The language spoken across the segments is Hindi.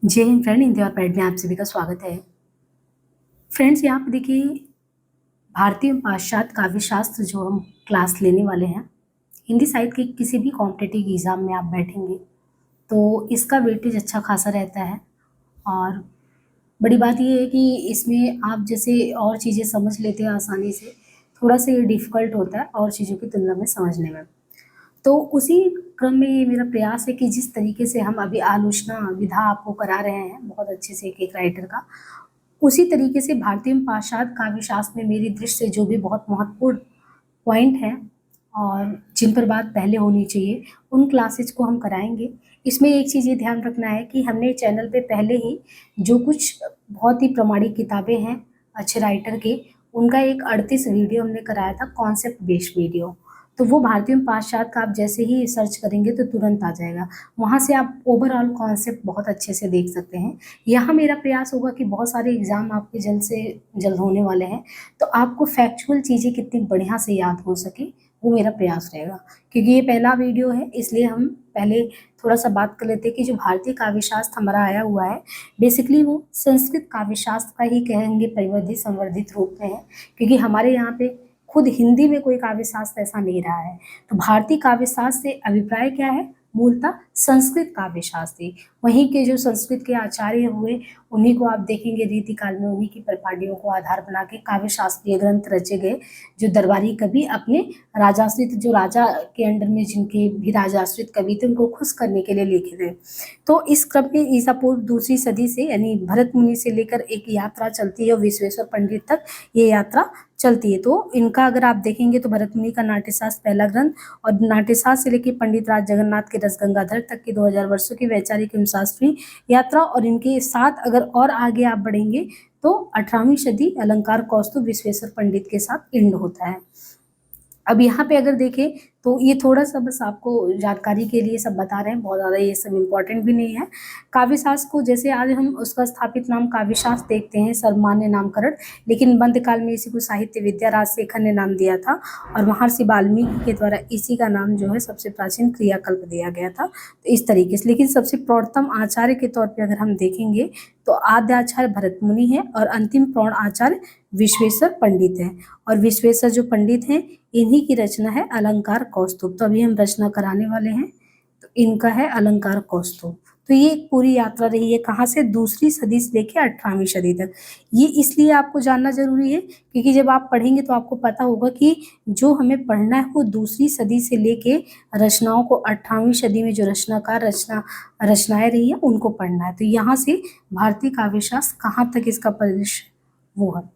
जय हिंद फ्रेंड, हिंदी और पैड में आप सभी का स्वागत है। फ्रेंड्स, यहाँ पे देखिए भारतीय एवं पाश्चात्य काव्य शास्त्र जो हम क्लास लेने वाले हैं, हिंदी साहित्य के किसी भी कॉम्पिटिटिव एग्जाम में आप बैठेंगे तो इसका वेटेज अच्छा खासा रहता है। और बड़ी बात ये है कि इसमें आप जैसे और चीज़ें समझ लेते हैं आसानी से, थोड़ा सा ये डिफ़िकल्ट होता है और चीज़ों की तुलना में समझने में। तो उसी क्रम में ये मेरा प्रयास है कि जिस तरीके से हम अभी आलोचना विधा आपको करा रहे हैं बहुत अच्छे से एक-एक राइटर का, उसी तरीके से भारतीय एवं पाश्चात्य काव्य शास्त्र में मेरी दृष्टि से जो भी बहुत महत्वपूर्ण पॉइंट हैं और जिन पर बात पहले होनी चाहिए, उन क्लासेज को हम कराएँगे। इसमें एक चीज़ ये ध्यान रखना है कि हमने चैनल पे पहले ही जो कुछ बहुत ही प्रामाणिक किताबें हैं अच्छे राइटर के, उनका एक 38 वीडियो हमने कराया था कॉन्सेप्ट बेस्ड वीडियो। तो वो भारतीय एवं पाश्चात्य का आप जैसे ही सर्च करेंगे तो तुरंत आ जाएगा। वहाँ से आप ओवरऑल कॉन्सेप्ट बहुत अच्छे से देख सकते हैं। यहाँ मेरा प्रयास होगा कि बहुत सारे एग्ज़ाम आपके जल्द से जल्द होने वाले हैं, तो आपको फैक्चुअल चीज़ें कितनी बढ़िया से याद हो सके, वो मेरा प्रयास रहेगा। क्योंकि ये पहला वीडियो है, इसलिए हम पहले थोड़ा-सा बात कर लेते हैं कि जो भारतीय काव्य शास्त्र हमारा आया हुआ है, बेसिकली वो संस्कृत काव्य शास्त्र का ही कहेंगे परिवर्धित संवर्धित रूप में है। क्योंकि हमारे यहाँ पे खुद हिंदी में कोई काव्य शास्त्र ऐसा नहीं रहा है। तो भारतीय काव्य शास्त्र से अभिप्राय क्या है? मूलतः संस्कृत काव्य शास्त्र ही। वहीं के जो संस्कृत के आचार्य हुए, उन्हीं को आप देखेंगे रीतिकाल में उन्हीं की परिपाटियों को आधार बना के काव्य शास्त्रीय ग्रंथ रचे गए, जो दरबारी कवि अपने राजाश्रित जो राजा के अंडर में जिनके भी राजाश्रित कवि थे, उनको खुश करने के लिए लिखे थे। तो इस क्रम में ईसा पूर्व दूसरी सदी से यानी भरत मुनि से लेकर एक यात्रा चलती है और विश्वेश्वर पंडित तक ये यात्रा चलती है। तो इनका अगर आप देखेंगे तो भरत मुनि का नाट्यशास्त्र पहला ग्रंथ और नाट्यशास्त्र से लेकर पंडित राज जगन्नाथ के रस गंगाधर तक की 2000 वर्षों की वैचारिक एवं शास्त्रीय यात्रा, और इनके साथ अगर और आगे आप बढ़ेंगे तो 18वीं सदी अलंकार कौस्तुभ विश्वेश्वर पंडित के साथ एंड होता है। अब यहाँ पे अगर देखें तो ये थोड़ा-सा बस आपको जानकारी के लिए सब बता रहे हैं, बहुत ज़्यादा ये सब इम्पोर्टेंट भी नहीं है। काव्य शास्त्र को जैसे आज हम उसका स्थापित नाम काव्य शास्त्र देखते हैं, सर्वमान्य नामकरण, लेकिन मध्यकाल में इसी को साहित्य विद्या राजशेखर ने नाम दिया था और महर्षि वाल्मीकि के द्वारा इसी का नाम जो है सबसे प्राचीन क्रियाकल्प दिया गया था। तो इस तरीके से, लेकिन सबसे प्रौढ़तम आचार्य के तौर पे अगर हम देखेंगे तो आद्य आचार्य भरत मुनि है और अंतिम प्रौढ़ आचार्य विश्वेश्वर पंडित हैं। और विश्वेश्वर जो पंडित हैं, इन्हीं की रचना है अलंकार कौस्तुभ। तो अभी हम रचना कराने वाले हैं, तो इनका है अलंकार कौस्तुभ। तो ये एक पूरी यात्रा रही है, कहाँ से? दूसरी सदी से लेके 18वीं सदी तक। ये इसलिए आपको जानना जरूरी है क्योंकि जब आप पढ़ेंगे तो आपको पता होगा कि जो हमें पढ़ना है वो दूसरी सदी से लेके रचनाओं को 18वीं सदी में जो रचनाकार रचनाएं रही है उनको पढ़ना है। तो यहाँ से भारतीय काव्य शास्त्र कहाँ तक इसका परिदृश्य वो है।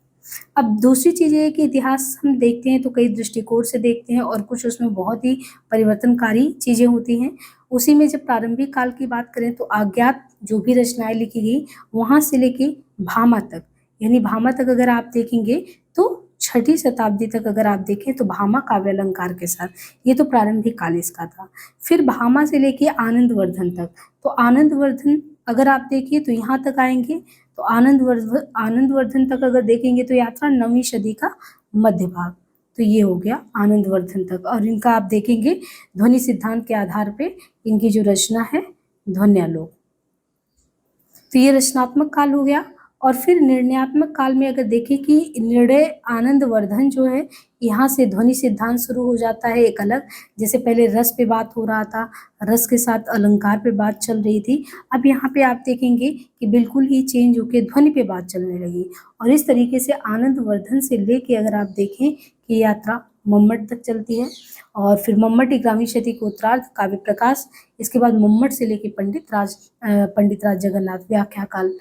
अब दूसरी चीज़ ये है कि इतिहास हम देखते हैं तो कई दृष्टिकोण से देखते हैं और कुछ उसमें बहुत ही परिवर्तनकारी चीज़ें होती हैं। उसी में जब प्रारंभिक काल की बात करें तो अज्ञात जो भी रचनाएं लिखी गई, वहाँ से लेके भामा तक, यानी भामा तक अगर आप देखेंगे तो 6ठी शताब्दी तक अगर आप देखें तो भामा काव्य अलंकार के साथ, ये तो प्रारंभिक काल इसका था। फिर भामा से लेके आनंदवर्धन तक, तो आनंदवर्धन अगर आप देखिए तो यहाँ तक आएंगे तो आनंदवर्धन तक अगर देखेंगे तो यात्रा 9वीं सदी का मध्य भाग। तो ये हो गया आनंदवर्धन तक। और इनका आप देखेंगे ध्वनि सिद्धांत के आधार पे इनकी जो रचना है ध्वन्यालोक। तो ये रचनात्मक काल हो गया। और फिर निर्णयात्मक काल में अगर देखें कि निर्णय आनंदवर्धन जो है, यहाँ से ध्वनि सिद्धांत शुरू हो जाता है एक अलग। जैसे पहले रस पे बात हो रहा था, रस के साथ अलंकार पे बात चल रही थी, अब यहाँ पे आप देखेंगे कि बिल्कुल ही चेंज होके ध्वनि पे बात चलने लगी। और इस तरीके से आनंदवर्धन से लेके अगर आप देखें कि यात्रा मम्मट तक चलती है। और फिर मम्मट 11वीं सदी के उत्तरार्ध काव्य प्रकाश, इसके बाद मम्मट से लेके पंडित राज जगन्नाथ व्याख्या काल,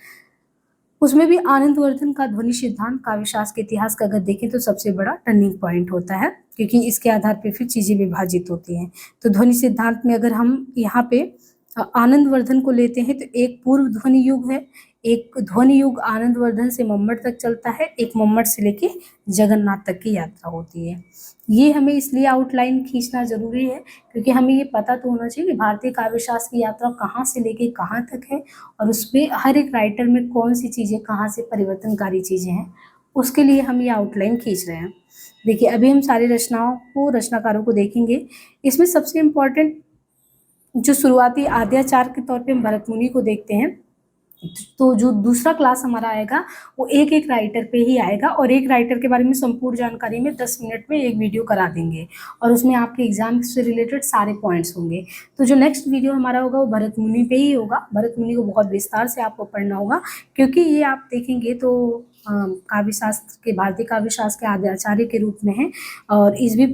उसमें भी आनंदवर्धन का ध्वनि सिद्धांत काव्य शास्त्र के इतिहास का अगर देखें तो सबसे बड़ा टर्निंग पॉइंट होता है, क्योंकि इसके आधार पे फिर चीजें विभाजित होती हैं। तो ध्वनि सिद्धांत में अगर हम यहाँ पे आनंदवर्धन को लेते हैं तो एक पूर्व ध्वनि युग है, एक ध्वनि युग आनंदवर्धन से मम्मट तक चलता है, एक मम्मट से लेके जगन्नाथ तक की यात्रा होती है। ये हमें इसलिए आउटलाइन खींचना जरूरी है क्योंकि हमें ये पता तो होना चाहिए कि भारतीय काव्य शास्त्र की यात्रा कहाँ से लेके कहाँ तक है और उसमें हर एक राइटर में कौन सी चीज़ें कहाँ से परिवर्तनकारी चीज़ें हैं, उसके लिए हम ये आउटलाइन खींच रहे हैं। देखिए अभी हम सारी रचनाओं को, रचनाकारों को देखेंगे। इसमें सबसे इम्पोर्टेंट जो शुरुआती आद्याचार के तौर पे हम भरत मुनि को देखते हैं। तो जो दूसरा क्लास हमारा आएगा वो एक एक राइटर पे ही आएगा, और एक राइटर के बारे में संपूर्ण जानकारी में 10 मिनट में एक वीडियो करा देंगे, और उसमें आपके एग्जाम से रिलेटेड सारे पॉइंट्स होंगे। तो जो नेक्स्ट वीडियो हमारा होगा वो भरत मुनि पे ही होगा। भरत मुनि को बहुत विस्तार से आपको पढ़ना होगा, क्योंकि ये आप देखेंगे तो काव्य शास्त्र के, भारतीय काव्य शास्त्र के आद्य आचार्य के रूप में है, और ईसवी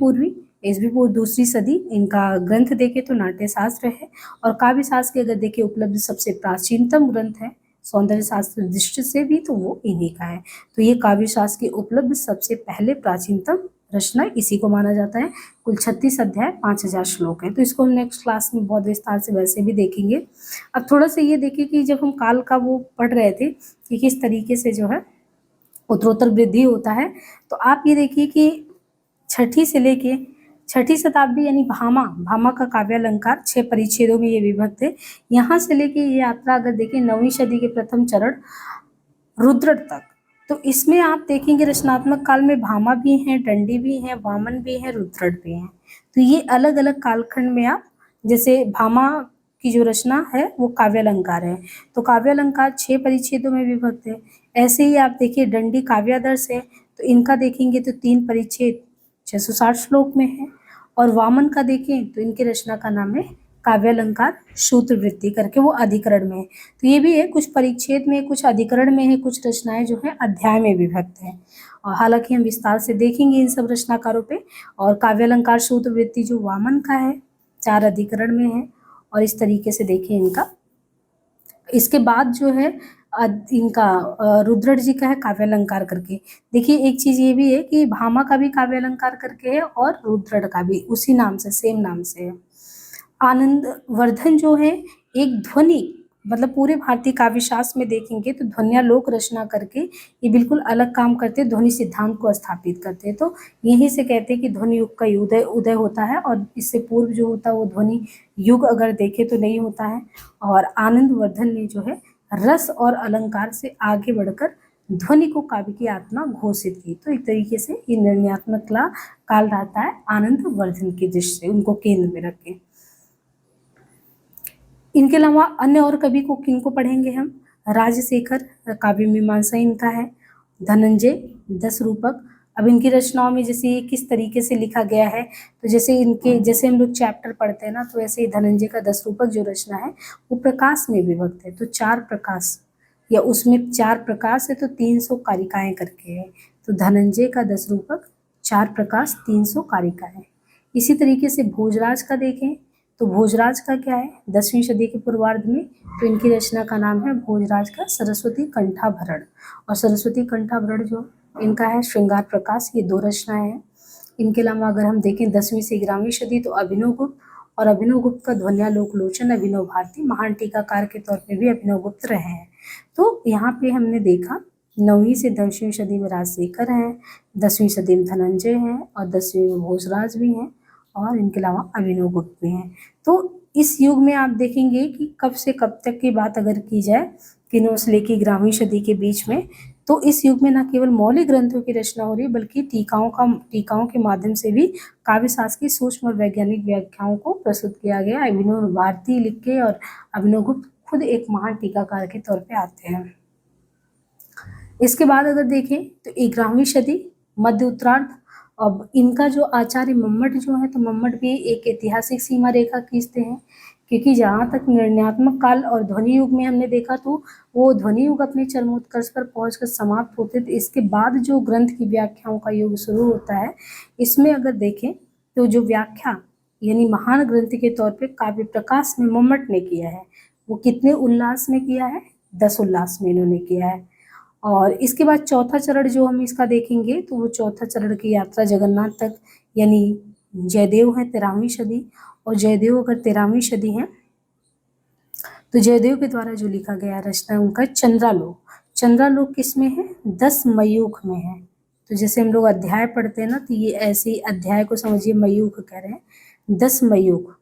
पूर्व दूसरी सदी इनका ग्रंथ देखे तो नाट्य शास्त्र है, और काव्य शास्त्र के अगर देखिए उपलब्ध सबसे प्राचीनतम ग्रंथ है सौंदर्य शास्त्र दृष्टि से भी, तो वो इन्हीं का है। तो ये काव्य शास्त्र की उपलब्ध सबसे पहले प्राचीनतम रचना इसी को माना जाता है। कुल 36 अध्याय 5000 श्लोक है। तो इसको हम नेक्स्ट क्लास में बहुत विस्तार से वैसे भी देखेंगे। अब थोड़ा सा ये देखिए कि जब हम काल का वो पढ़ रहे थे कि किस तरीके से जो है उत्तरोत्तर वृद्धि होता है, तो आप ये देखिए कि छठी से लेके छठी शताब्दी यानी भामा का काव्यालंकार 6 परिच्छेदों में ये विभक्त है। यहाँ से लेके ये यात्रा अगर देखें 9वीं सदी के प्रथम चरण रुद्रट तक, तो इसमें आप देखेंगे रचनात्मक काल में भामा भी हैं, दंडी भी हैं, वामन भी हैं, रुद्रट भी हैं। तो ये अलग अलग कालखंड में आप, जैसे भामा की जो रचना है वो काव्यालंकार है, तो काव्यालंकार 6 परिच्छेदों में विभक्त है। ऐसे ही आप देखिए दंडी काव्यादर्श है, तो इनका देखेंगे तो 3 परिच्छेद 660 श्लोक में है, और वामन का देखें तो इनकी रचना का नाम है काव्यालंकार सूत्रवृत्ति करके, वो अधिकरण में है। तो ये भी है, कुछ परिच्छेद में, कुछ अधिकरण में है, कुछ रचनाएं जो है अध्याय में विभक्त है, और हालांकि हम विस्तार से देखेंगे इन सब रचनाकारों पे। और काव्यालंकार सूत्रवृत्ति जो वामन का है 4 अधिकरण में है, और इस तरीके से देखिए इनका। इसके बाद जो है इनका रुद्रट जी का है काव्यालंकार करके। देखिए एक चीज ये भी है कि भामा का भी काव्यालंकार करके है, और रुद्रट का भी उसी नाम से, सेम नाम से है। आनंद वर्धन जो है एक ध्वनि, मतलब पूरे भारतीय काव्य शास्त्र में देखेंगे तो ध्वन्यालोक रचना करके ये बिल्कुल अलग काम करते हैं, ध्वनि सिद्धांत को स्थापित करते हैं। तो यहीं से कहते हैं कि ध्वनि युग का उदय होता है, और इससे पूर्व जो होता है वो ध्वनि युग अगर देखे तो नहीं होता है। और आनंद वर्धन ने जो है रस और अलंकार से आगे बढ़कर ध्वनि को काव्य की आत्मा घोषित की। तो एक तरीके से ये निर्णयात्मक काल रहता है आनंद वर्धन की दृष्टि से, उनको केंद्र में रख के। इनके अलावा अन्य और कवि को किनको पढ़ेंगे हम? राजशेखर, काव्य मीमांसा इनका है। धनंजय 10 रूपक। अब इनकी रचनाओं में जैसे किस तरीके से लिखा गया है, तो जैसे हम लोग चैप्टर पढ़ते हैं ना, तो ऐसे ही धनंजय का 10 रूपक जो रचना है वो प्रकाश में विभक्त है। तो 4 प्रकाश, या उसमें 4 प्रकाश है तो 300 कारिकाएं करके है। तो धनंजय का 10 रूपक, 4 प्रकाश, 300 कारिकाएं। इसी तरीके से भोजराज का देखें तो भोजराज का क्या है 10वीं सदी के पूर्वार्ध में, तो इनकी रचना का नाम है भोजराज का सरस्वती कंठाभरण। और सरस्वती कंठाभरण जो इनका है श्रृंगार प्रकाश, ये 2 रचनाएं हैं। इनके अलावा अगर हम देखें 10वीं से 11वीं सदी, तो अभिनव गुप्त, और अभिनव गुप्त का ध्वन्यालोक लोचन अभिनव भारती महान टीकाकार के तौर पे भी अभिनव गुप्त रहे हैं। तो यहाँ पे हमने देखा 9वीं से 10वीं सदी में राजशेखर हैं, 10वीं सदी में धनंजय हैं, और 10वीं में भोजराज भी हैं, और इनके अलावा अभिनव गुप्त भी हैं। तो इस युग में आप देखेंगे कि कब से कब तक की बात अगर की जाए कि 9 से लेकर 11वीं सदी के बीच में, तो इस युग में न केवल मौलिक ग्रंथों की रचना हो रही है, बल्कि टीकाओं के माध्यम से भी काव्य शास्त्र की सूक्ष्म और वैज्ञानिक व्याख्याओं को प्रस्तुत किया गया। अभिनव भारती लिख के, और अभिनव गुप्त खुद एक महान टीकाकार के तौर पे आते हैं। इसके बाद अगर देखें तो 11वीं सदी मध्य उत्तरार्ध, अब इनका जो आचार्य मम्मट जो है, तो मम्मट भी एक ऐतिहासिक सीमा रेखा खींचते हैं, क्योंकि जहाँ तक निर्णयात्मक काल और ध्वनि युग में हमने देखा, तो वो ध्वनि युग अपने चरमोत्कर्ष पर पहुंचकर समाप्त होते थे। इसके बाद जो ग्रंथ की व्याख्याओं का युग शुरू होता है, इसमें अगर देखें तो जो व्याख्या यानी महान ग्रंथ के तौर पे काव्य प्रकाश में मम्मट ने किया है, वो कितने उल्लास में किया है? 10 उल्लास में इन्होंने किया है। और इसके बाद चौथा चरण जो हम इसका देखेंगे, तो वो चौथा चरण की यात्रा जगन्नाथ तक, यानी जयदेव है 13वीं सदी, और जयदेव अगर 13वीं सदी है, तो जयदेव के द्वारा जो लिखा गया रचना उनका चंद्रालोक। चंद्रालोक किसमें है? 10 मयूख में है। तो जैसे हम लोग अध्याय पढ़ते हैं ना, तो ये ऐसे ही अध्याय को समझिए मयूख कह रहे हैं, 10 मयूख।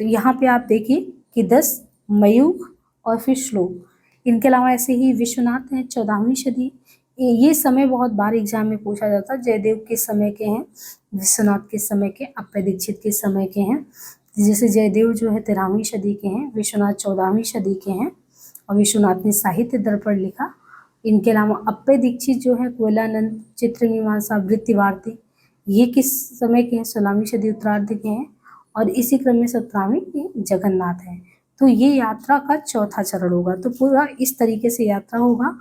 तो यहाँ पे आप देखिए कि 10 मयूख और फिर श्लोक। इनके अलावा ऐसे ही विश्वनाथ हैं 14वीं सदी। ये समय बहुत बार एग्जाम में पूछा जाता है, जयदेव किस समय के हैं, विश्वनाथ किस समय के, अप्पय दीक्षित किस समय के हैं। जैसे जयदेव जो है 13वीं सदी के हैं, विश्वनाथ 14वीं सदी के हैं, और विश्वनाथ ने साहित्य दर्पण लिखा। इनके अलावा अप्पे दीक्षित जो है कोयलानंद, चित्रमीमांसा, वृत्ति भारती, ये किस समय के हैं? 16वीं सदी उत्तरार्ध के हैं। और इसी क्रम में 17वीं जगन्नाथ है। तो ये यात्रा का चौथा चरण होगा। तो पूरा इस तरीके से यात्रा होगा।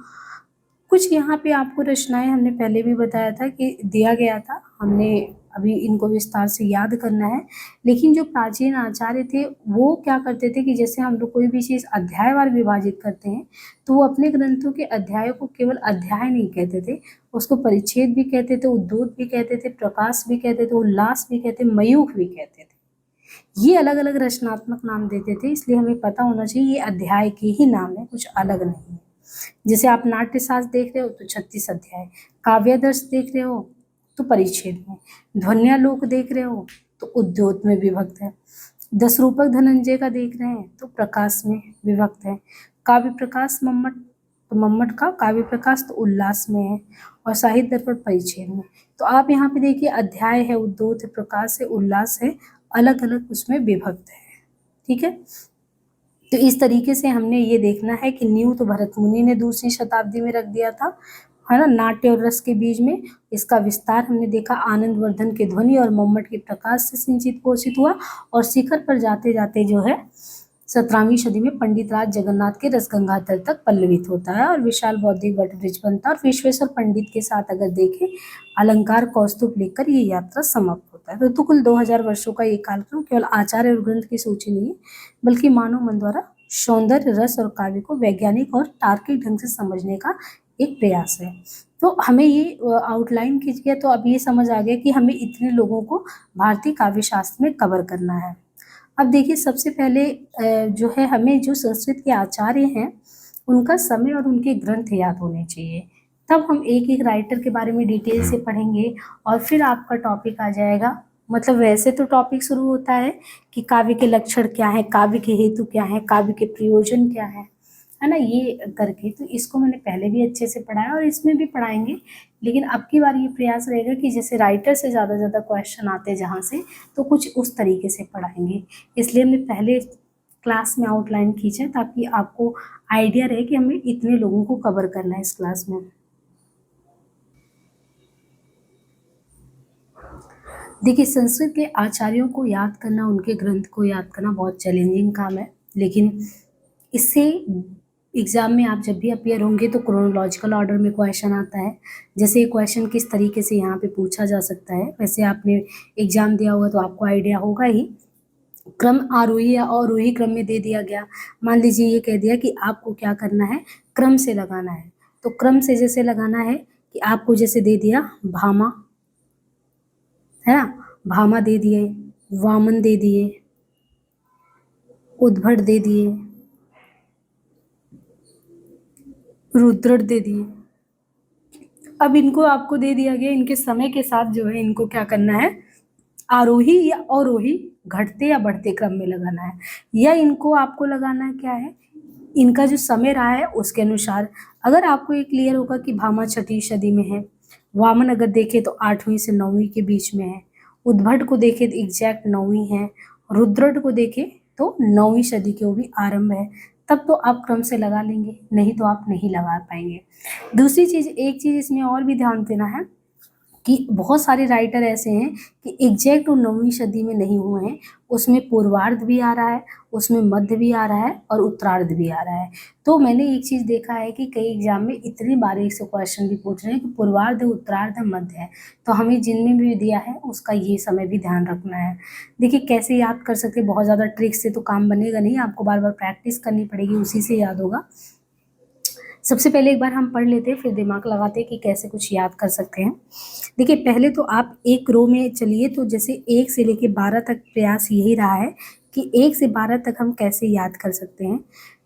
कुछ यहाँ पे आपको रचनाएं हमने पहले भी बताया था कि दिया गया था, हमने अभी इनको विस्तार से याद करना है। लेकिन जो प्राचीन आचार्य थे वो क्या करते थे कि जैसे हम लोग कोई भी चीज़ अध्यायवार विभाजित करते हैं तो वो अपने ग्रंथों के अध्यायों को केवल अध्याय नहीं कहते थे, उसको परिच्छेद भी कहते थे, उद्योत भी कहते थे, प्रकाश भी कहते थे, उल्लास भी कहते, मयूख भी कहते थे। ये अलग अलग रचनात्मक नाम देते थे, इसलिए हमें पता होना चाहिए ये अध्याय के ही नाम है, कुछ अलग नहीं है। जैसे आप नाट्यशास्त्र देख रहे हो तो 36 अध्याय, काव्यादर्श देख रहे हो तो परिच्छेद में, ध्वन्यालोक देख रहे हो तो उद्योत में विभक्त है, 10 रूपक धनंजय का देख रहे हैं तो प्रकाश में विभक्त है, काव्य प्रकाश मम्मट तो मम्मट का काव्य प्रकाश तो उल्लास में है, और साहित्य दर्पण परिच्छेद में। तो आप यहाँ पे देखिए अध्याय है, उद्योत है, प्रकाश है, उल्लास है, अलग अलग उसमें विभक्त है। ठीक है, तो इस तरीके से हमने ये देखना है कि न्यू तो भरत मुनि ने दूसरी शताब्दी में रख दिया था, है ना, नाट्य और रस के बीच में। इसका विस्तार हमने देखा आनंद वर्धन के ध्वनि और मम्मट के प्रकाश से सिंचित पोषित हुआ, और शिखर पर जाते जाते जो है 17वीं सदी में पंडित राज जगन्नाथ के रसगंगाधर तक पल्लवित होता है, और विशाल बौद्धिक वटवृक्ष बनता है। और विश्वेश्वर पंडित के साथ अगर देखें अलंकार कौस्तुभ लिखकर ये यात्रा समाप्त होता है। तो कुल 2000 वर्षों का ये कालक्रम केवल आचार्य और ग्रंथ की सूची नहीं है, बल्कि मानव मन द्वारा सौंदर्य, रस और काव्य को वैज्ञानिक और तार्किक ढंग से समझने का एक प्रयास है। तो हमें ये आउटलाइन कीजिए, तो अब ये समझ आ गया कि हमें इतने लोगों को भारतीय काव्य शास्त्र में कवर करना है। अब देखिए सबसे पहले जो है हमें जो संस्कृत के आचार्य हैं उनका समय और उनके ग्रंथ याद होने चाहिए, तब हम एक एक राइटर के बारे में डिटेल से पढ़ेंगे, और फिर आपका टॉपिक आ जाएगा। मतलब वैसे तो टॉपिक शुरू होता है कि काव्य के लक्षण क्या है, काव्य के हेतु क्या है, काव्य के प्रयोजन क्या है ना, ये करके। तो इसको मैंने पहले भी अच्छे से पढ़ाया और इसमें भी पढ़ाएंगे, लेकिन अब की बार ये प्रयास रहेगा कि जैसे राइटर से ज़्यादा क्वेश्चन आते हैं जहाँ से, तो कुछ उस तरीके से पढ़ाएंगे। इसलिए हमने पहले क्लास में आउटलाइन खींचा ताकि आपको आइडिया रहे कि हमें इतने लोगों को कवर करना है इस क्लास में। देखिए संस्कृत के आचार्यों को याद करना, उनके ग्रंथ को याद करना बहुत चैलेंजिंग काम है, लेकिन इससे एग्जाम में आप जब भी अपियर होंगे तो क्रोनोलॉजिकल ऑर्डर में क्वेश्चन आता है। जैसे ये क्वेश्चन किस तरीके से यहाँ पे पूछा जा सकता है, वैसे आपने एग्जाम दिया होगा तो आपको आइडिया होगा ही। क्रम आरोही या अवरोही क्रम में दे दिया गया। मान लीजिए ये कह दिया कि आपको क्या करना है, क्रम से लगाना है। तो क्रम से जैसे लगाना है कि आपको जैसे दे दिया भामा, है ना, भामा दे दिए, वामन दे दिए, उद्भट दे दिए, रुद्रट दे दिए। अब इनको आपको दे दिया गया, इनके समय के साथ जो है इनको क्या करना है, आरोही या अवरोही, घटते या बढ़ते क्रम में लगाना है, या इनको आपको लगाना है क्या है, इनका जो समय रहा है उसके अनुसार। अगर आपको ये क्लियर होगा कि भामा 6वीं सदी में है, वामन अगर देखें तो 8वीं से 9वीं के बीच में है, उद्भट को देखें तो एग्जैक्ट 9वीं है, रुद्रट को देखें तो 9वीं सदी के वो भी आरंभ है, तब तो आप क्रम से लगा लेंगे, नहीं तो आप नहीं लगा पाएंगे। दूसरी चीज़, एक चीज़ इसमें और भी ध्यान देना है कि बहुत सारे राइटर ऐसे हैं कि एग्जैक्ट वो 9वीं सदी में नहीं हुए हैं, उसमें पूर्वार्ध भी आ रहा है, उसमें मध्य भी आ रहा है और उत्तरार्ध भी आ रहा है। तो मैंने एक चीज़ देखा है कि कई एग्जाम में इतनी बारीक से क्वेश्चन भी पूछ रहे हैं कि पूर्वार्ध है, उत्तरार्ध है, मध्य है, तो हमें जिनमें भी दिया है उसका ये समय भी ध्यान रखना है। देखिए कैसे याद कर सकते, बहुत ज़्यादा ट्रिक से तो काम बनेगा नहीं, आपको बार बार प्रैक्टिस करनी पड़ेगी, उसी से याद होगा। सबसे पहले एक बार हम पढ़ लेते हैं, फिर दिमाग लगाते हैं कि कैसे कुछ याद कर सकते हैं। देखिए पहले तो आप एक रो में चलिए, तो जैसे 1 से लेके 12 तक प्रयास यही रहा है कि 1 से 12 तक हम कैसे याद कर सकते हैं।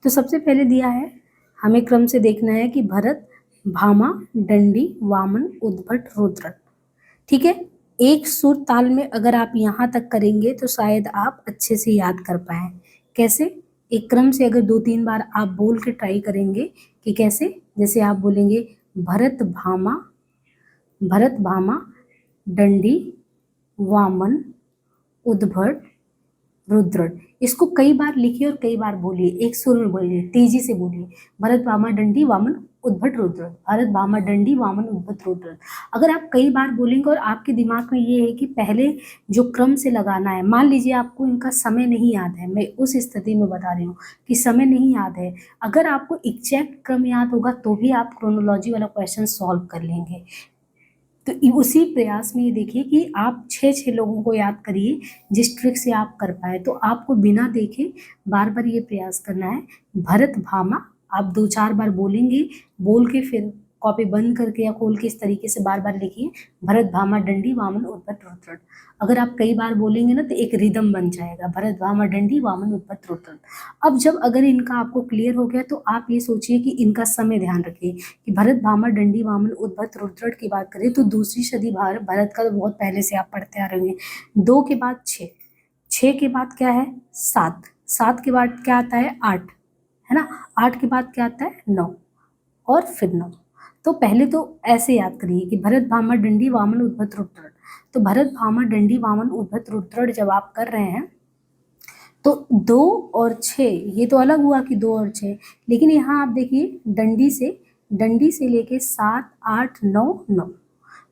तो सबसे पहले दिया है, हमें क्रम से देखना है कि भरत, भामा, दंडी, वामन, उद्भट, रुद्रट। ठीक है, एक सुर ताल में अगर आप यहाँ तक करेंगे तो शायद आप अच्छे से याद कर पाएँ। कैसे, एक क्रम से अगर 2-3 बार आप बोल के ट्राई करेंगे कि कैसे, जैसे आप बोलेंगे भरत भामा, भरत भामा, दंडी, वामन, उद्भट, रुद्रट। इसको कई बार लिखिए और कई बार बोलिए, एक सुर में बोलिए, तेजी से बोलिए। भरत भामा दंडी वामन उद्भट रुद्रट, भरत भामा दंडी वामन उद्भट रुद्रट। अगर आप कई बार बोलेंगे और आपके दिमाग में ये है कि पहले जो क्रम से लगाना है, मान लीजिए आपको इनका समय नहीं याद है, मैं उस स्थिति में बता रही हूँ कि समय नहीं याद है, अगर आपको एग्जैक्ट क्रम याद होगा तो भी आप क्रोनोलॉजी वाला क्वेश्चन सॉल्व कर लेंगे। तो उसी प्रयास में ये देखिए कि आप 6 लोगों को याद करिए जिस ट्रिक से आप कर पाए। तो आपको बिना देखे बार बार ये प्रयास करना है। भरत भामा आप 2-4 बार बोलेंगे, बोल के फिर कॉपी बंद करके या खोल के इस तरीके से बार बार लिखिए, भरत भामा दंडी वामन उद्भट रुद्रट। अगर आप कई बार बोलेंगे ना तो एक रिदम बन जाएगा, भरत भामा दंडी वामन उद्भट रुद्रट। अब जब अगर इनका आपको क्लियर हो गया तो आप ये सोचिए कि इनका समय ध्यान रखिए कि भरत भामा दंडी वामन उद्भट रुद्रट की बात करें तो दूसरी सदी भरत का तो बहुत पहले से आप पढ़ते आ रहे होंगे। 2 के बाद 6, 6 के बाद क्या है 7, 7 के बाद क्या आता है 8, है ना, 8 के बाद क्या आता है 9 और फिर 9। तो पहले तो ऐसे याद करिए कि भरत भामा दंडी वामन उद्भट रुद्रट। तो भरत भामा दंडी वामन उद्भट रुद्रट जब आप कर रहे हैं तो 2 और 6 ये तो अलग हुआ कि 2 और 6, लेकिन यहाँ आप देखिए डंडी से लेके 7, 8, 9, 9।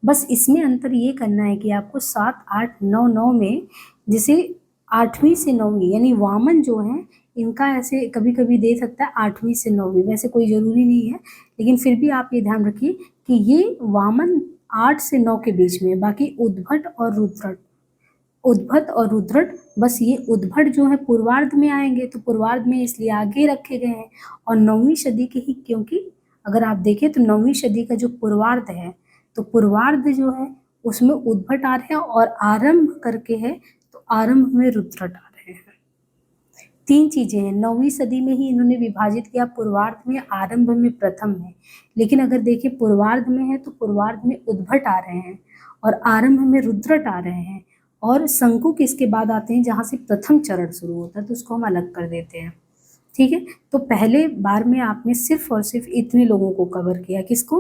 बस इसमें अंतर ये करना है कि आपको 7, 8, 9, 9 में जैसे 8वीं से 9वीं यानी वामन जो है इनका ऐसे कभी कभी दे सकता है 8वीं से 9वीं, वैसे कोई ज़रूरी नहीं है, लेकिन फिर भी आप ये ध्यान रखिए कि ये वामन 8 से 9 के बीच में। बाकी उद्भट और रुद्रट बस ये उद्भट जो है पूर्वार्ध में आएंगे, तो पूर्वार्ध में इसलिए आगे रखे गए हैं और 9वीं सदी के ही, क्योंकि अगर आप देखें तो 9वीं सदी का जो पूर्वार्ध है तो पूर्वार्ध जो है उसमें उद्भट आ रहे हैं और आरंभ करके है तो आरंभ में रुद्रट आ रहे हैं। 3 चीजें हैं, 9वीं सदी में ही इन्होंने विभाजित किया, पूर्वार्ध में, आरंभ में, प्रथम में। लेकिन अगर देखिए पूर्वार्ध में है तो पूर्वार्ध में उद्भट आ रहे हैं और आरंभ में रुद्रट आ रहे हैं और शंकु किसके बाद आते हैं जहाँ से प्रथम चरण शुरू होता है, तो उसको हम अलग कर देते हैं। ठीक है, तो पहले बार में आपने सिर्फ और सिर्फ इतने लोगों को कवर किया, किसको,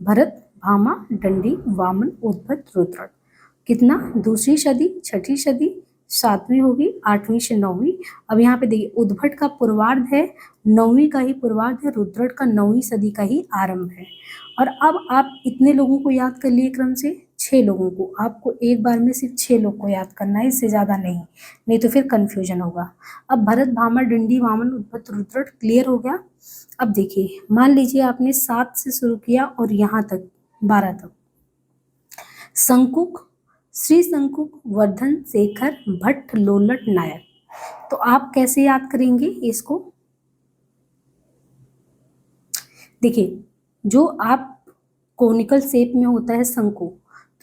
भरत भामा दंडी वामन उद्भट रुद्रट। कितना, दूसरी सदी, छठी सदी, 7वीं होगी, 8वीं से 9वीं। अब यहाँ पे देखिए उद्भट का पूर्वार्ध है, 9वीं का ही पूर्वार्ध है, रुद्रट का 9वीं सदी का ही आरंभ है। और अब आप इतने लोगों को याद कर लिए क्रम से, 6 लोगों को, आपको एक बार में सिर्फ 6 लोग को याद करना है, इससे ज़्यादा नहीं तो फिर कन्फ्यूजन होगा। अब भरत भामा दंडी वामन उद्भट रुद्रट क्लियर हो गया। अब देखिए मान लीजिए आपने 7 से शुरू किया और यहाँ तक 12 तक, शंकुक, श्री शंकुक, वर्धन, शेखर, भट्ट, लोलट, नायक। तो आप कैसे याद करेंगे इसको, देखिए जो आप कोनिकल शेप में होता है शंकु,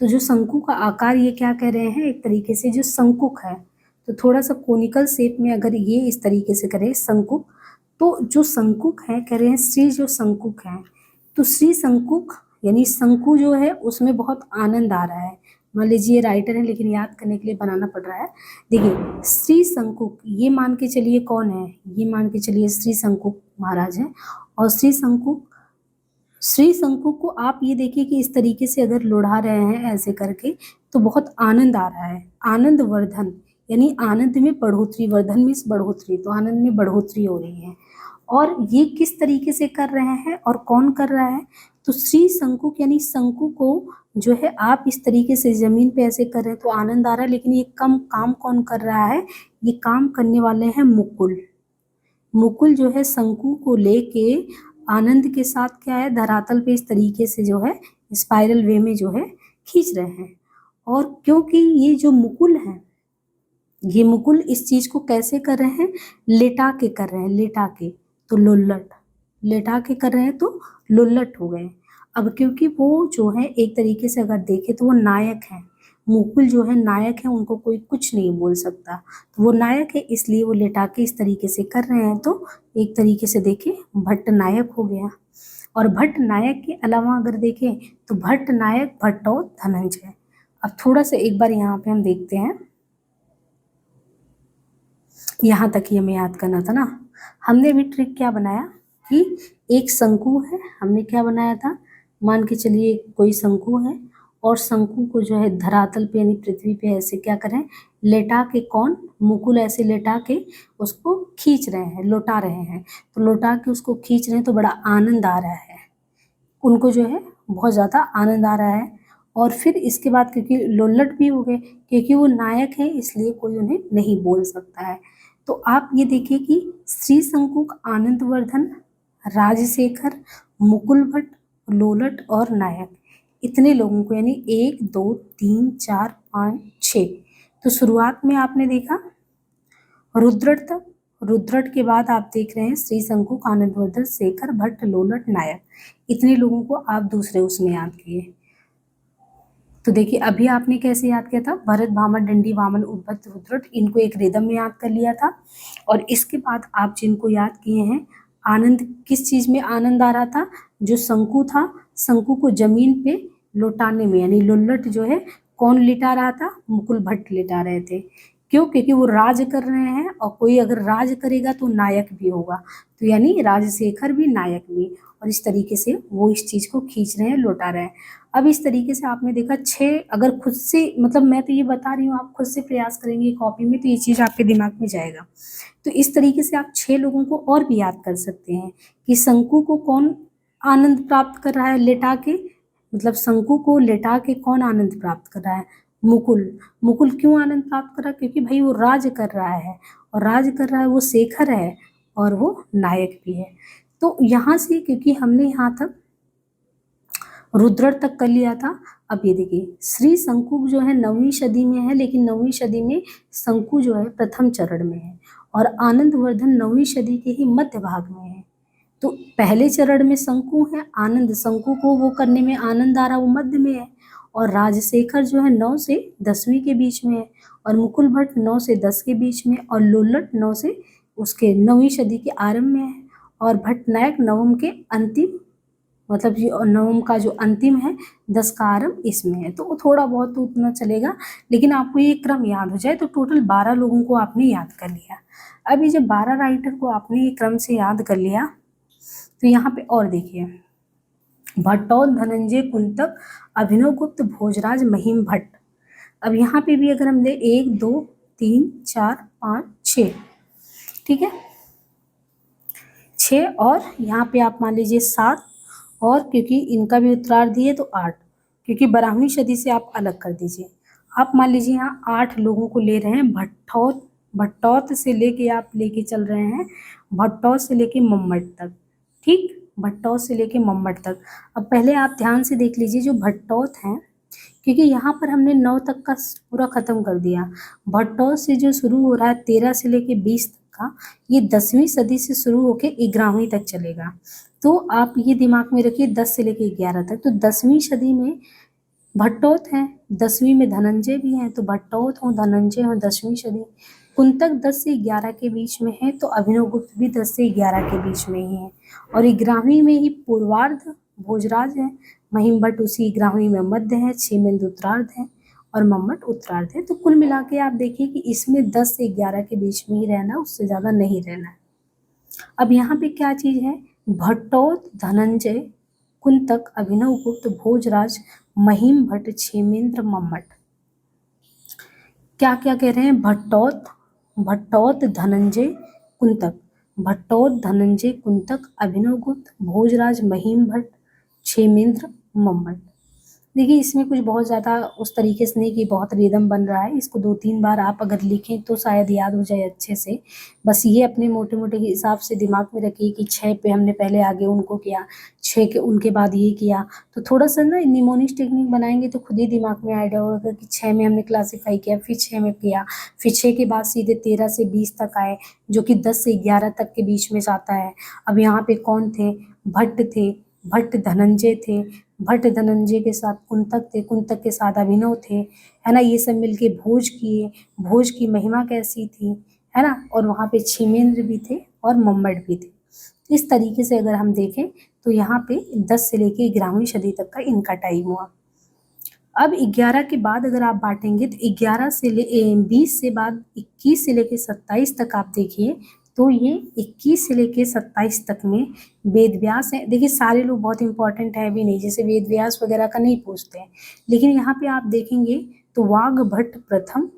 तो जो शंकु का आकार ये क्या कह रहे हैं, एक तरीके से जो शंकुक है, तो थोड़ा सा कोनिकल शेप में अगर ये इस तरीके से करें शंकुक, तो जो शंकुक है कह रहे हैं श्री जो शंकुक है, तो श्री शंकुक यानी शंकु जो है उसमें बहुत आनंद आ रहा है। मान लीजिए राइटर है लेकिन याद करने के लिए बनाना पड़ रहा है। देखिए श्री शंकुक ये मान के चलिए कौन है, ये मान के चलिए श्री शंकुक महाराज हैं। और श्री शंकु को आप ये देखिए कि इस तरीके से अगर लुढ़ा रहे हैं ऐसे करके तो बहुत आनंद आ रहा है। आनंद वर्धन यानी आनंद में बढ़ोतरी, वर्धन मीन्स बढ़ोतरी, तो आनंद में बढ़ोतरी हो रही है। और ये किस तरीके से कर रहे हैं और कौन कर रहा है, तो श्री शंकु यानी शंकु को जो है आप इस तरीके से जमीन पे ऐसे कर रहे हैं तो आनंद आ रहा है, लेकिन ये काम कौन कर रहा है, ये काम करने वाले हैं मुकुल। मुकुल जो है शंकु को लेके आनंद के साथ क्या है धरातल पे इस तरीके से जो है स्पाइरल वे में जो है खींच रहे हैं। और क्योंकि ये जो मुकुल है, ये मुकुल इस चीज को कैसे कर रहे हैं, लेटा के कर रहे हैं, लेटा के, तो लुल्लट, लेटा के कर रहे हैं तो लुल्लट हो गए। अब क्योंकि वो जो है एक तरीके से अगर देखें तो वो नायक है, मुकुल जो है नायक है, उनको कोई कुछ नहीं बोल सकता, तो वो नायक है इसलिए वो लेटा के इस तरीके से कर रहे हैं। तो एक तरीके से देखें भट्ट नायक हो गया। और भट्ट नायक के अलावा अगर देखें तो भट्ट नायक, भट्ट और धनंजय। अब थोड़ा सा एक बार यहाँ पे हम देखते हैं, यहाँ तक ही हमें याद करना था ना। हमने भी ट्रिक क्या बनाया कि एक शंकु है, हमने क्या बनाया था, मान के चलिए कोई शंकु है और शंकु को जो है धरातल पे यानी पृथ्वी पे ऐसे क्या करें लेटा के कौन, मुकुल ऐसे लेटा के उसको खींच रहे हैं, लौटा रहे हैं। तो लौटा के उसको खींच रहे हैं तो बड़ा आनंद आ रहा है उनको, जो है बहुत ज़्यादा आनंद आ रहा है। और फिर इसके बाद क्योंकि लोल्लट भी हो गए, क्योंकि वो नायक है इसलिए कोई उन्हें नहीं बोल सकता है। तो आप ये देखिए कि श्री शंकुक, आनंदवर्धन, राजशेखर, मुकुल भट्ट, लोलट और नायक, इतने लोगों को, यानी 1 2 3 4 5 6। तो शुरुआत में आपने देखा रुद्रट तक, रुद्रट के बाद आप देख रहे हैं श्री शंकुक, आनंदवर्धन, शेखर, भट्ट, लोलट, नायक, इतने लोगों को आप दूसरे उसमें याद किए। तो देखिए अभी आपने कैसे याद किया था, भरत, भामर, दंडी, वामन, उद्भट, रुद्रट, इनको एक रिदम में याद कर लिया था। और इसके बाद आप जिनको याद किए हैं, आनंद, किस चीज में आनंद आ रहा था, जो शंकु था, शंकु को जमीन पे लौटाने में, यानी लुल्लट जो है कौन लिटा रहा था, मुकुल भट्ट लिटा रहे थे। क्यों, क्योंकि वो राज कर रहे हैं और कोई अगर राज करेगा तो नायक भी होगा, तो यानी राजशेखर भी नायक भी, और इस तरीके से वो इस चीज को खींच रहे हैं, लौटा रहे हैं। अब इस तरीके से आपने देखा 6, अगर खुद से, मतलब मैं तो ये बता रही हूँ, आप खुद से प्रयास करेंगे कॉपी में तो ये चीज़ आपके दिमाग में जाएगा। तो इस तरीके से आप 6 लोगों को और भी याद कर सकते हैं कि शंकु को कौन आनंद प्राप्त कर रहा है लेटा के, मतलब शंकु को लेटा के कौन आनंद प्राप्त कर रहा है, मुकुल। मुकुल क्यों आनंद प्राप्त कर रहा है, क्योंकि भाई वो राज कर रहा है, और राज कर रहा है वो शेखर है, और वो नायक भी है। तो यहाँ से क्योंकि हमने यहाँ तक रुद्रट तक कर लिया था, अब ये देखिए श्री शंकुक जो है 9वीं सदी में है, लेकिन 9वीं सदी में शंकु जो है प्रथम चरण में है, और आनंदवर्धन 9वीं सदी के ही मध्य भाग में है। तो पहले चरण में शंकु है, आनंद, शंकु को वो करने में आनंद आ रहा, वो मध्य में है। और राजशेखर जो है 9 से 10वीं के बीच में है, और मुकुल भट्ट 9 से 10 के बीच में, और लोलट 9 से उसके 9वीं सदी के आरंभ में है, और भट्ट नायक नवम के अंतिम, मतलब ये नवम का जो अंतिम है, 10 का आरंभ इसमें है। तो थोड़ा बहुत तो उतना चलेगा, लेकिन आपको ये क्रम याद हो जाए तो टोटल 12 लोगों को आपने याद कर लिया। अब ये जब 12 राइटर को आपने ये क्रम से याद कर लिया, तो यहाँ पे और देखिए, भट्टौत, धनंजय, कुंतक, अभिनव गुप्त, भोजराज, महिम भट्ट। अब यहाँ पे भी अगर हम ले 1 2 3 4 5 6, ठीक है, 6, और यहाँ पे आप मान लीजिए 7, और क्योंकि इनका भी उत्तरार्धी है तो 8, क्योंकि 12वीं सदी से आप अलग कर दीजिए। आप मान लीजिए यहाँ 8 लोगों को ले रहे हैं, भट्टौत, भट्टौत से लेके आप लेके चल रहे हैं भट्टौत से लेके मम्मट तक, ठीक, भट्टौत से लेके मम्मट तक। अब पहले आप ध्यान से देख लीजिए जो भट्टौत हैं, क्योंकि यहाँ पर हमने 9 तक का पूरा खत्म कर दिया। भट्टौत से जो शुरू हो रहा है 13 से लेके 20 तक का, ये 10वीं सदी से शुरू होके 11वीं तक चलेगा। तो आप ये दिमाग में रखिए 10 से लेके 11 तक। तो 10वीं सदी में भट्टौत हैं, 10वीं में धनंजय भी हैं, तो भट्टौत हो, धनंजय हो, 10वीं सदी। कुंतक 10 से 11 के बीच में है, तो अभिनव गुप्त भी 10 से 11 के बीच में ही है। और 11वीं में ही पूर्वार्ध भोजराज है, महिम भट्ट उसी 11वीं में मध्य है, क्षेमेंद्र उत्तरार्ध है, और मम्मट उत्तरार्ध है। तो कुल मिला के आप देखिए कि इसमें 10 से 11 के बीच में ही रहना, उससे ज़्यादा नहीं रहना है। अब यहाँ पे क्या चीज़ है, भट्टौत, धनंजय, कुंतक, अभिनव गुप्त, भोजराज, महिम भट्ट, क्षेमेंद्र, मम्मट। क्या क्या कह रहे हैं, भट्टौत, भट्टौत, धनंजय, कुंतक, भट्टौत, धनंजय, कुंतक, अभिनव गुप्त, भोजराज, महिम भट्ट, क्षेमेंद्र, मम्मट। देखिए इसमें कुछ बहुत ज़्यादा उस तरीके से नहीं कि बहुत रिदम बन रहा है, इसको 2-3 बार आप अगर लिखें तो शायद याद हो जाए अच्छे से। बस ये अपने मोटे मोटे हिसाब से दिमाग में रखिए कि 6 पे हमने पहले आगे उनको किया, 6 के उनके बाद ये किया, तो थोड़ा सा ना निमोनिक्स टेक्निक बनाएंगे तो खुद ही दिमाग में आइडिया होगा कि 6 में हमने क्लासीफाई किया, फिर 6 में किया, फिर 6 के बाद सीधे 13 से 20 तक आए, जो कि 10 से 11 तक के बीच में जाता है। अब यहाँ पे कौन थे, भट्ट थे, भट्ट धनंजय थे, भट्ट धनंजय के साथ कुंतक थे, कुंतक के साथ अभिनव थे, है ना, ये सब मिलके भोज किए, भोज की महिमा कैसी थी, है ना, और वहाँ पे क्षेमेंद्र भी थे और मम्मट भी थे। इस तरीके से अगर हम देखें तो यहाँ पे 10 से लेके 11वीं सदी तक का इनका टाइम हुआ। अब 11 के बाद अगर आप बांटेंगे तो 11 से 20 से बाद 21 से लेके 27 तक आप देखिए, तो ये 21 से लेके 27 तक में वेद व्यास है। देखिए सारे लोग बहुत इंपॉर्टेंट है भी नहीं, जैसे वेद व्यास वगैरह का नहीं पूछते हैं, लेकिन यहाँ पे आप देखेंगे तो वाघ भट्ट प्रथम,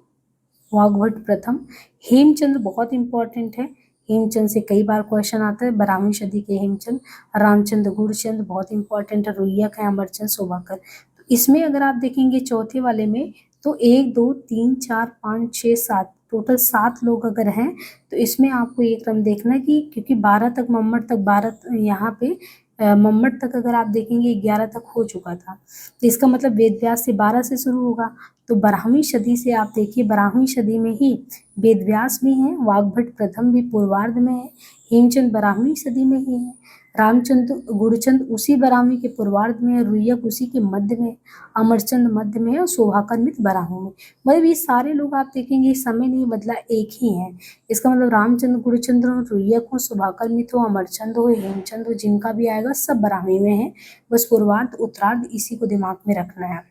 वाग्भट प्रथम। हेमचंद्र बहुत इंपॉर्टेंट है, हेमचंद से कई बार क्वेश्चन आता है, 12वीं सदी के हेमचंद। रामचंद्र गुरचंद बहुत इंपॉर्टेंट है, रुइयक है, अमरचंद शोभाकर। तो इसमें अगर आप देखेंगे चौथे वाले में तो 1 2 3 4 5 6 7 टोटल 7 लोग अगर हैं, तो इसमें आपको एक क्रम देखना है कि क्योंकि 12 तक मम्मट तक 12 यहाँ पे मम्मट तक अगर आप देखेंगे 11 तक हो चुका था, तो इसका मतलब वेद व्यास से 12 से शुरू होगा। तो 12वीं सदी से आप देखिए 12वीं सदी में ही वेद व्यास भी हैं, वाग्भट प्रथम भी पूर्वार्ध में है, हेमचंद 12वीं सदी में ही है, रामचंद्र गुरचंद उसी 12वीं के पूर्वार्ध में है, रुइयक उसी के मध्य में, अमरचंद मध्य में है और शोभाकर मित्र 12वीं में। मतलब ये सारे लोग आप देखेंगे समय नहीं बदला, एक ही है। इसका मतलब रामचंद्र गुरचंद्र हो, रुइयक हो, शोभाकर मित्र हो, अमरचंद हो, हेमचंद हो, जिनका भी आएगा सब 12वीं में है। बस पूर्वार्ध उत्तरार्ध इसी को दिमाग में रखना है।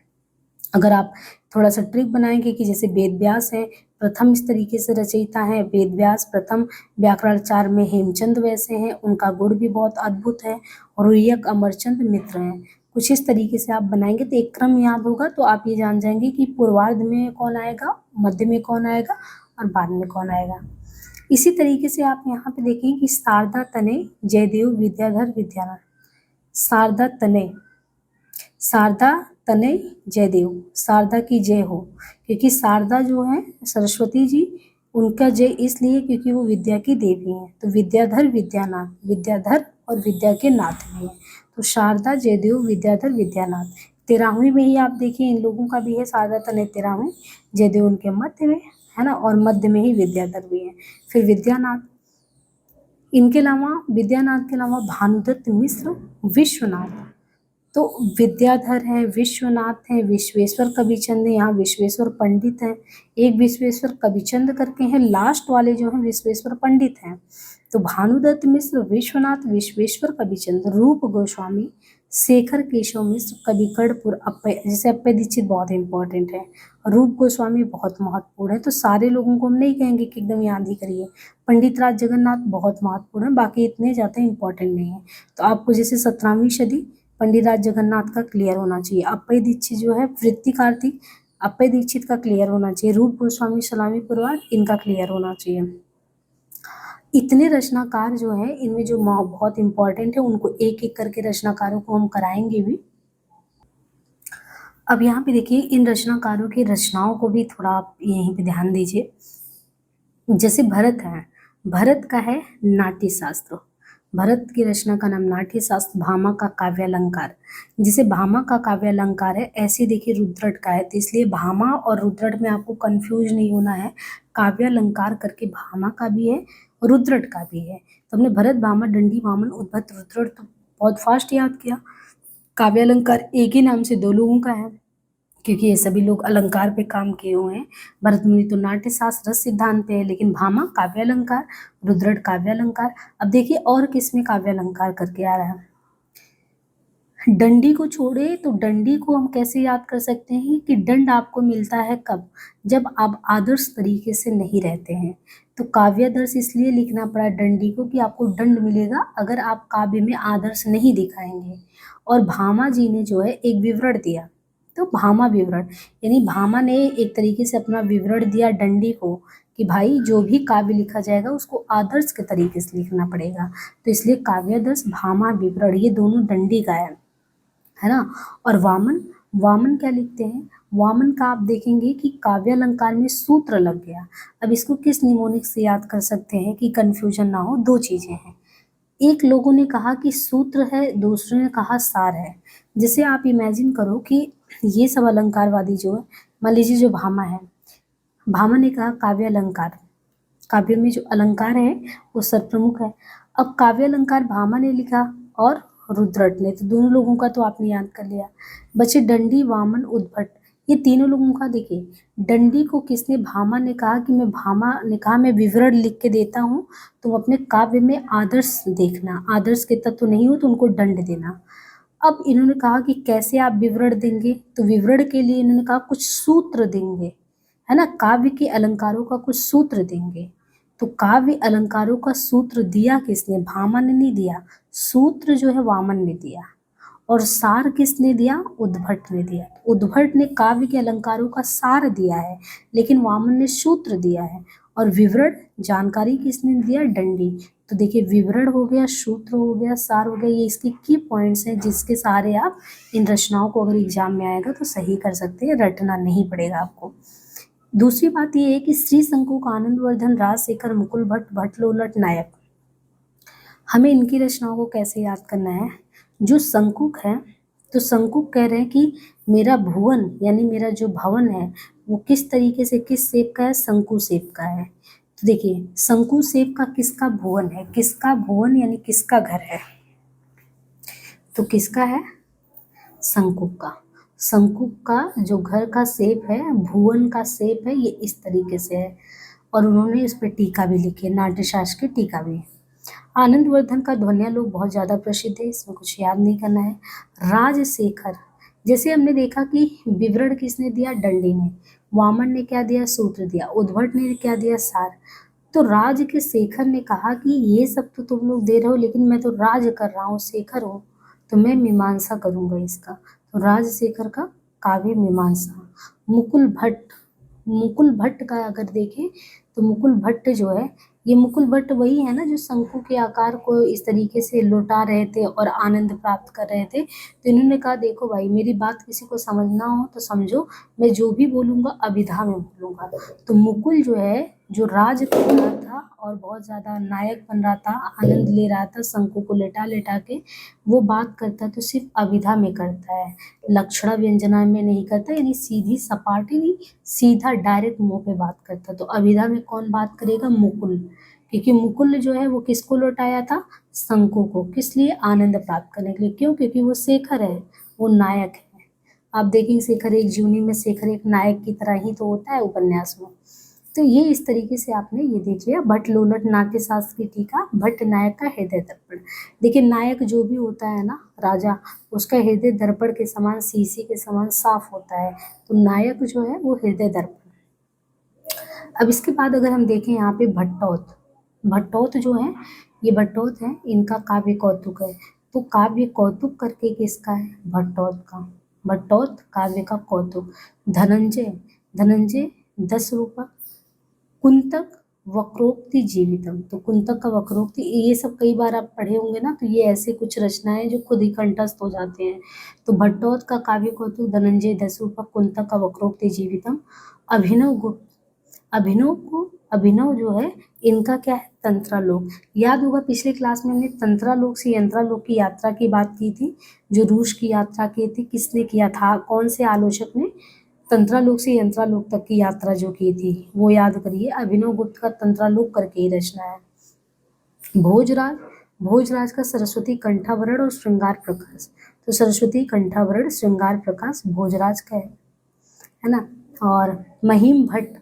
अगर आप थोड़ा सा ट्रिक बनाएंगे कि जैसे वेद व्यास है प्रथम इस तरीके से रचयिता है, वेद व्यास प्रथम, व्याकरणाचार्य में हेमचंद वैसे हैं, उनका गुण भी बहुत अद्भुत है, और रुइयक अमरचंद मित्र हैं। कुछ इस तरीके से आप बनाएंगे तो एक क्रम याद होगा, तो आप ये जान जाएंगे कि पूर्वार्ध में कौन आएगा, मध्य में कौन आएगा और बाद में कौन आएगा। इसी तरीके से आप यहाँ पे देखें कि शारदा तनय जयदेव विद्याधर विद्यानाथ। शारदा तनय, शारदा तनय जयदेव, शारदा की जय हो, क्योंकि शारदा जो है सरस्वती जी, उनका जय इसलिए क्योंकि वो विद्या की देवी हैं। तो विद्याधर विद्यानाथ, विद्याधर और विद्या के नाथ भी हैं, तो शारदा जयदेव विद्याधर विद्यानाथ। 13वीं में ही आप देखिए इन लोगों का भी है, शारदा तनय 13वीं, जयदेव उनके मध्य में है ना, और मध्य में ही विद्याधर भी है। फिर विद्यानाथ, इनके अलावा विद्यानाथ के अलावा भानुदत्त मिश्र, विश्वनाथ। तो विद्याधर है, विश्वनाथ है, विश्वेश्वर कविचंद है, यहाँ विश्वेश्वर पंडित है, एक विश्वेश्वर कविचंद करके हैं, लास्ट वाले जो हैं विश्वेश्वर पंडित हैं। तो भानुदत्त मिश्र, विश्वनाथ, विश्वेश्वर कविचंद, रूप गोस्वामी, शेखर केशव मिश्र, कवि कर्णपुर अप्पय, जैसे अप्पय दीक्षित बहुत इंपॉर्टेंट है, रूप गोस्वामी बहुत महत्वपूर्ण है। तो सारे लोगों को हम नहीं कहेंगे कि एकदम याद ही करिए, पंडित राज जगन्नाथ बहुत महत्वपूर्ण है, बाकी इतने ज़्यादा इंपॉर्टेंट नहीं है। तो आपको जैसे 17वीं सदी पंडित राज जगन्नाथ का क्लियर होना चाहिए, अप्पय दीक्षित जो है वृत्ति कार्तिक, अप्पय दीक्षित का क्लियर होना चाहिए, रूप गोस्वामी सलामी पूर्वार्ध इनका क्लियर होना चाहिए। इतने रचनाकार जो है इनमें जो बहुत इंपॉर्टेंट है उनको एक एक करके रचनाकारों को हम कराएंगे भी। अब यहाँ पे देखिए इन रचनाकारों की रचनाओं को भी थोड़ा आप यहीं पे ध्यान दीजिए। जैसे भरत है, भरत का है नाट्य शास्त्र, भरत की रचना का नाम नाट्य शास्त्र, भामा का काव्यालंकार। जिसे भामा का काव्यालंकार है, ऐसे देखिए रुद्रट का है, तो इसलिए भामा और रुद्रट में आपको कंफ्यूज नहीं होना है, काव्यालंकार करके भामा का भी है रुद्रट का भी है। तो हमने भरत भामा दंडी वामन उद्भट रुद्रट तो बहुत फास्ट याद किया। काव्यालंकार एक ही नाम से दो लोगों का है, क्योंकि ये सभी लोग अलंकार पे काम किए हुए हैं। भरत मुनि तो नाट्य शास्त्र रस सिद्धांत पे है, लेकिन भामा काव्यालंकार, रुद्रट काव्यालंकार। अब देखिए और किसमें काव्यालंकार करके आ रहा है, दंडी को छोड़े तो दंडी को हम कैसे याद कर सकते हैं कि दंड आपको मिलता है कब, जब आप आदर्श तरीके से नहीं रहते हैं। तो काव्यादर्श इसलिए लिखना पड़ा दंडी को कि आपको दंड मिलेगा अगर आप काव्य में आदर्श नहीं दिखाएंगे। और भामा जी ने जो है एक विवरण दिया, तो भामा विवरण, यानी भामा ने एक तरीके से अपना विवरण दिया दंडी को कि भाई जो भी काव्य लिखा जाएगा उसको आदर्श के तरीके से लिखना पड़ेगा। तो इसलिए काव्यादर्श भामा विवरण ये दोनों दंडी का है ना। और वामन, वामन क्या लिखते हैं, वामन का आप देखेंगे कि काव्यालंकार में सूत्र लग गया। अब इसको किस निमोनिक से याद कर सकते हैं कि कंफ्यूजन ना हो, दो चीजें हैं, एक लोगों ने कहा कि सूत्र है, दूसरे ने कहा सार है। जैसे आप इमेजिन करो कि ये सब अलंकारवादी जो है, मान लीजिए जो भामा है, भामा ने कहा काव्य अलंकार, काव्य में जो अलंकार है वो सर्वप्रमुख है। अब काव्य अलंकार भामा ने लिखा और रुद्रट ने, तो दोनों लोगों का तो आपने याद कर लिया। बचे दंडी वामन उद्भट, ये तीनों लोगों का देखिए, दंडी को किसने, भामा ने कहा कि मैं, भामा ने कहा मैं विवरण लिख के देता हूँ, तुम अपने काव्य में आदर्श देखना, आदर्श के तत्व नहीं हो तो उनको दंड देना। अब इन्होंने कहा कि कैसे आप विवरण देंगे, तो विवरण के लिए इन्होंने कहा कुछ सूत्र देंगे, है ना, काव्य के अलंकारों का कुछ सूत्र देंगे। तो काव्य अलंकारों का सूत्र दिया किसने, भामा ने नहीं दिया, सूत्र जो है वामन ने दिया। और सार किसने दिया? उद्भट ने दिया। उद्भट ने काव्य के अलंकारों का सार दिया है, लेकिन वामन ने सूत्र दिया है। और विवरण जानकारी किसने दिया? दंडी। तो देखिए, विवरण हो गया, सूत्र हो गया, सार हो गया, ये इसके की पॉइंट्स हैं जिसके सहारे आप इन रचनाओं को अगर एग्जाम में आएगा तो सही कर सकते हैं, रटना नहीं पड़ेगा आपको। दूसरी बात ये है कि श्री शंकुक, आनंदवर्धन, राजशेखर, मुकुल भट्ट, भट्टलोलट, नायक, हमें इनकी रचनाओं को कैसे याद करना है? जो शंकुक है, तो शंकुक कह रहे हैं कि मेरा भुवन यानी मेरा जो भवन है वो किस तरीके से, किस शेप का है? शंकु शेप का है। तो देखिए, शंकु शेप का किसका भुवन है? किसका भुवन यानी किसका घर है? तो किसका है? शंकुक का। शंकुक का जो घर का शेप है, भुवन का शेप है, ये इस तरीके से है। और उन्होंने इस पर टीका भी लिखी है, नाट्यशास्त्र की टीका भी। आनंदवर्धन का ध्वन्यालोक बहुत ज़्यादा प्रसिद्ध है, इसमें कुछ याद नहीं करना है। राजशेखर, जैसे हमने देखा कि विवरण किसने दिया? दंडी ने। वामन ने क्या दिया? सूत्र दिया। उद्भट ने क्या दिया? सार। तो राज के शेखर ने कहा कि ये सब तो तुम लोग दे रहे हो, लेकिन मैं तो राज कर रहा हूँ, शेखर हूँ, तो मैं मीमांसा करूंगा इसका। तो राजशेखर का काव्य मीमांसा। मुकुल भट्ट, मुकुल भट्ट का अगर देखें तो मुकुल भट्ट जो है, ये मुकुल भट्ट वही है ना जो शंकु के आकार को इस तरीके से लौटा रहे थे और आनंद प्राप्त कर रहे थे। तो इन्होंने कहा, देखो भाई, मेरी बात किसी को समझना हो तो समझो, मैं जो भी बोलूंगा अभिधा में बोलूंगा। तो मुकुल जो है, जो राज कर रहा था और बहुत ज्यादा नायक बन रहा था, आनंद ले रहा था शंकु को लेटा लेटा के, वो बात करता तो सिर्फ अभिधा में करता है, लक्षणा व्यंजना में नहीं करता, यानी सीधी सपाटी नहीं, सीधा डायरेक्ट मुंह पे बात करता। तो अभिधा में कौन बात करेगा? मुकुल। क्योंकि मुकुल जो है वो किसको लौटाया था? शंकु को। किस लिए? आनंद प्राप्त करने के लिए। क्यों? क्योंकि वो शेखर है, वो नायक है। आप देखेंगे शेखर एक जीवनी में शेखर एक नायक की तरह ही तो होता है उपन्यास में। तो ये इस तरीके से आपने ये देख लिया, भट्ट लोलट नाट्यशास्त्र की टीका, भट्ट नायक का हृदय दर्पण। देखिए, नायक जो भी होता है ना, राजा, उसका हृदय दर्पण के समान, शीशी के समान साफ होता है। तो नायक जो है वो हृदय दर्पण। अब इसके बाद अगर हम देखें यहाँ पे भट्टौत, भट्टौत जो है, ये भट्टौत है, इनका काव्य कौतुक है। तो काव्य कौतुक करके किसका है? भट्टौत का। भट्टौत काव्य का कौतुक। धनंजय, धनंजय 10 रूपक, कुंतक वक्रोक्ति जीवितम। तो कुंतक का वक्रोक्ति, ये सब कई बार आप पढ़े होंगे ना, तो ये ऐसे कुछ रचनाएं जो खुद ही कंठस्थ हो जाते हैं। तो भट्टौत का काव्य कौतुक, धनंजय 10 रूपक, कुंतक का वक्रोक्ति जीवितम। अभिनव गुप्त, अभिनव को, अभिनव जो है इनका क्या है? तंत्रालोक। याद होगा पिछले क्लास में हमने तंत्रालोक से यंत्रालोक की यात्रा की बात की थी, जो रूस की यात्रा की थी, किसने किया था? कौन से आलोचक ने तंत्रालोक से यंत्रालोक तक की यात्रा जो की थी, वो याद करिए। अभिनव गुप्त का तंत्रालोक करके ही रचना है। भोजराज, भोजराज का सरस्वती कंठाभरण और श्रृंगार प्रकाश। तो सरस्वती कंठाभरण श्रृंगार प्रकाश भोजराज का है ना। और महिम भट्ट,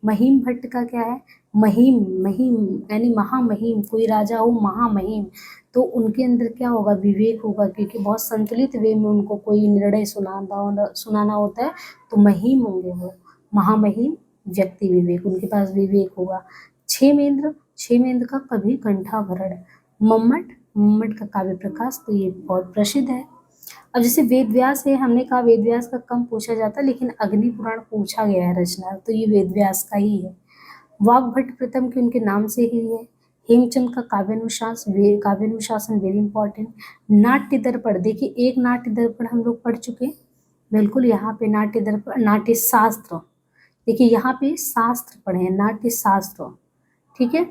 महिम भट्ट का क्या है? महिम, महिम यानी महामहिम, कोई राजा हो महामहिम, तो उनके अंदर क्या होगा? विवेक होगा, क्योंकि बहुत संतुलित वे में उनको कोई निर्णय सुनाना होता है। तो महिम होंगे वो, महामहिम व्यक्ति, विवेक, उनके पास विवेक होगा। क्षेमेंद्र, क्षेमेंद्र का कभी कंठाभरण। मम्मट, मम्मट का काव्य प्रकाश, तो ये बहुत प्रसिद्ध है। अब जैसे वेद व्यास है, हमने कहा वेद व्यास का कम पूछा जाता है, लेकिन अग्नि पुराण पूछा गया है रचना, तो ये वेद व्यास का ही है। वाग्भट प्रथम के उनके नाम से ही है। हेमचंद का काव्यानुशासन, काव्यानुशासन वेरी इंपॉर्टेंट। नाट्य दर्पण, देखिए एक नाट्य दर्पण हम लोग पढ़ चुके, बिल्कुल यहाँ पे नाट्य दर्पण, नाट्य शास्त्र, देखिए यहाँ पे शास्त्र पढ़े हैं, नाट्य शास्त्र, ठीक है।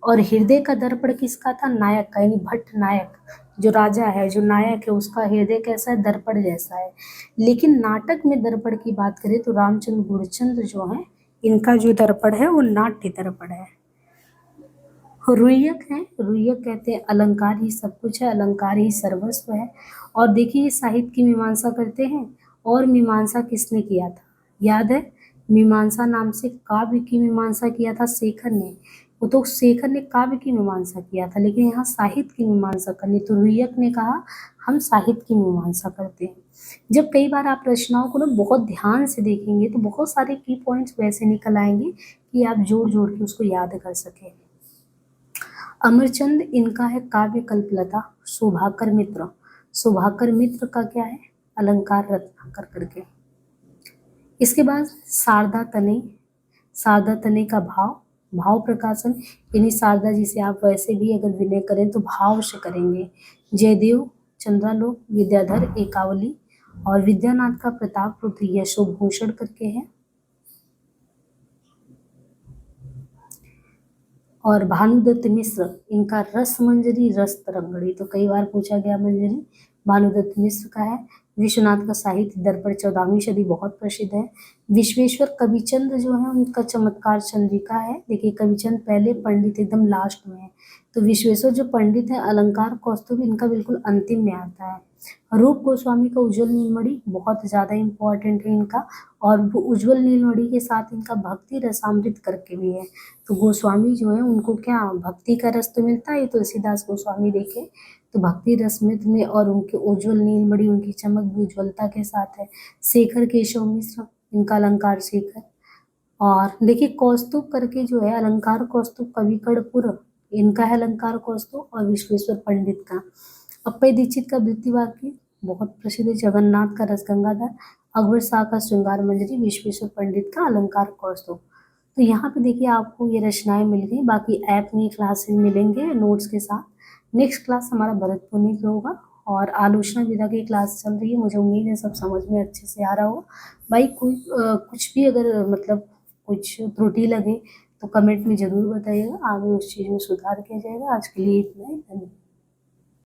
और हृदय का दर्पण किसका था? नायक का, यानी भट्ट नायक जो राजा है, जो नायक है, उसका हृदय कैसा है? दर्पण जैसा है। लेकिन नाटक में दर्पण की बात करें तो रामचंद्र गुणचंद्र जो है, इनका जो दर्पण है वो नाट्य दर्पण है। रुय्यक है, रुय्यक कहते हैं अलंकार ही सब कुछ है, अलंकार ही सर्वस्व है। और देखिए ये साहित्य की मीमांसा करते हैं, और मीमांसा किसने किया था? याद है, मीमांसा नाम से काव्य की मीमांसा किया था शेखर ने। वो तो शेखर ने काव्य की मीमांसा किया था, लेकिन यहाँ साहित्य की मीमांसा करनी, तो रुय्यक ने कहा हम साहित्य की मीमांसा करते हैं। जब कई बार आप रचनाओं को ना बहुत ध्यान से देखेंगे तो बहुत सारे की पॉइंट्स वैसे निकल आएंगे कि आप जोड़ जोड़ के उसको याद कर सकें। अमरचंद, इनका है काव्य कल्पलता। शोभाकर मित्र, सुभाकर मित्र का क्या है, अलंकार रत्नाकर करके। इसके बाद शारदा तनय, शारदा तनय का भाव, भाव प्रकाशन, यानी शारदा जी से आप वैसे भी अगर विनय करें तो भाव से करेंगे। जयदेव चंद्रालोक, विद्याधर एकावली और विद्यानाथ का प्रताप पुत्र यशोभूषण करके है। और भानुदत्त मिश्र, इनका रस मंजरी रस तरंगड़ी, तो कई बार पूछा गया मंजरी भानुदत्त मिश्र का है। विश्वनाथ का साहित्य दर्पण 14वीं सदी बहुत प्रसिद्ध है। विश्वेश्वर कविचंद जो है उनका चमत्कार चंद्रिका है। देखिए कविचंद पहले, पंडित एकदम लास्ट में है। तो विश्वेश्वर जो पंडित है अलंकार कौस्तुभ इनका बिल्कुल अंतिम में आता है। रूप गोस्वामी का उज्ज्वल नीलमणि बहुत ज़्यादा इम्पोर्टेंट है इनका, और उज्ज्वल नीलमणि के साथ इनका भक्ति रसामृत करके भी है। तो गोस्वामी जो है उनको क्या भक्ति का रस तो मिलता है, तुलसीदास गोस्वामी देखे तो भक्ति रसमृत में, और उनके उज्ज्वल नीलमणि उनकी चमक भी उज्ज्वलता के साथ है। शेखर केशव मिश्र, इनका अलंकार शेखर। और देखिए कौस्तुभ करके जो है अलंकार कौस्तुभ कवि कर्पूर, इनका है अलंकार कौस्तुभ, और विश्वेश्वर पंडित का। अप्पय दीक्षित का वृत्ति वाक्य बहुत प्रसिद्ध है। जगन्नाथ का रस गंगाधर, अकबर शाह का श्रृंगार मंजरी, विश्वेश्वर पंडित का अलंकार कौस्तुभ। तो यहाँ पे देखिए आपको ये रचनाएं मिल गई। बाकी ऐप में क्लासेस मिलेंगे नोट्स के साथ। नेक्स्ट क्लास हमारा भरत पुनी पे होगा, और आलोचना विधा की क्लास चल रही है। मुझे उम्मीद है सब समझ में अच्छे से आ रहा होगा। भाई कुछ भी अगर मतलब कुछ त्रुटि लगे तो कमेंट में ज़रूर बताइएगा, आगे उस चीज़ में सुधार किया जाएगा। आज के लिए इतना ही, धन्यवाद।